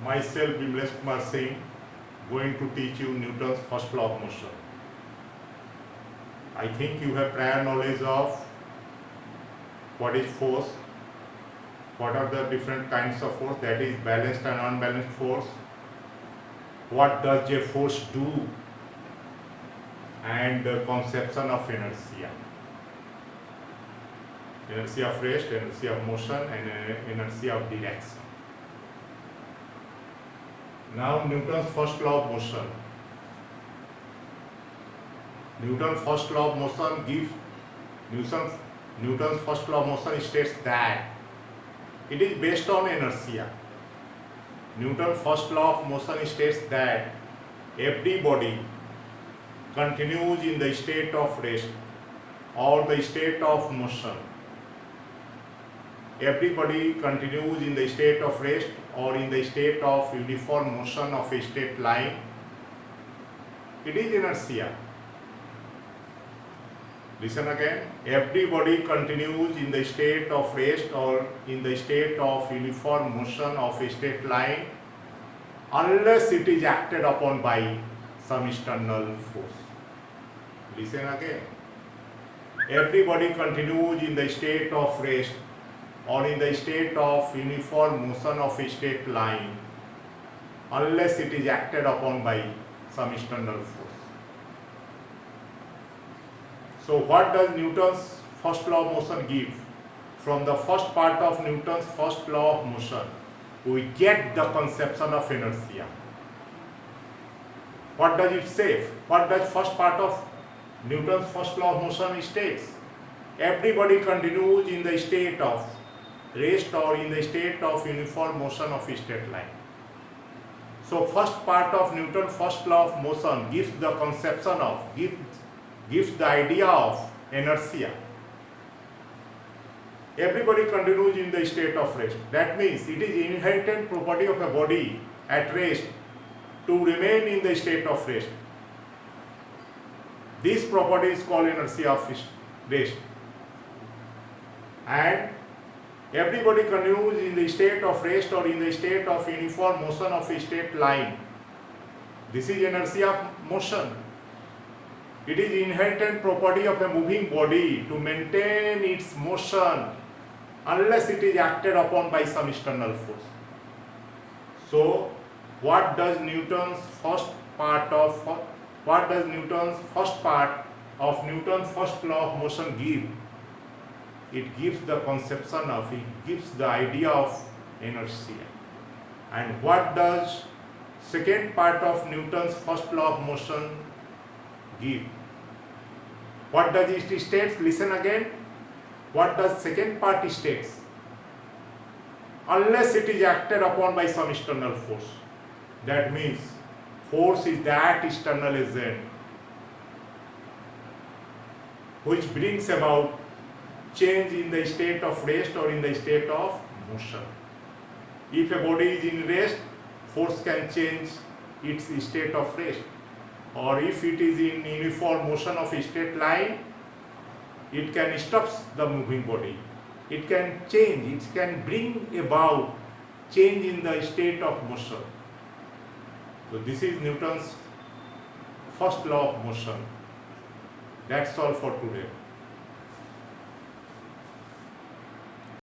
Myself, Bimlesh Kumar Singh, going to teach you Newton's first law of motion. I think you have prior knowledge of what is force, what are the different kinds of force, that is balanced and unbalanced force, what does a force do, and the conception of inertia. Inertia of rest, inertia of motion, and inertia of direction. Now Newton's first law of motion. Newton's first law of motion gives Newton's first law of motion states that it is based on inertia. Newton's first law of motion states that every body continues in the state of rest or the state of motion. Everybody continues in the state of rest or in the state of uniform motion of a straight line. It is inertia. Listen again. Everybody continues in the state of rest or in the state of uniform motion of a straight line unless it is acted upon by some external force. Listen again. Everybody continues in the state of rest or in the state of uniform motion of a straight line unless it is acted upon by some external force. So what does Newton's first law of motion give? From the first part of Newton's first law of motion, we get the conception of inertia. What does it say? What does first part of Newton's first law of motion states? Everybody continues in the state of rest or in the state of uniform motion of a straight line. So first part of Newton's first law of motion gives the conception of, gives the idea of inertia. Everybody continues in the state of rest. That means it is inherent property of a body at rest to remain in the state of rest. This property is called inertia of rest. And everybody continues in the state of rest or in the state of uniform motion of a straight line. This is inertia of motion. It is inherent property of a moving body to maintain its motion unless it is acted upon by some external force. So, what does Newton's first part of Newton's first law of motion give? It gives the conception of, it gives the idea of inertia. And what does second part of Newton's first law of motion give? What does it state? Listen again. What does second part states? Unless it is acted upon by some external force. That means force is that external agent which brings about change in the state of rest or in the state of motion. If a body is in rest, force can change its state of rest. Or if it is in uniform motion of a straight line, it can stop the moving body. It can change, it can bring about change in the state of motion. So this is Newton's first law of motion. That's all for today.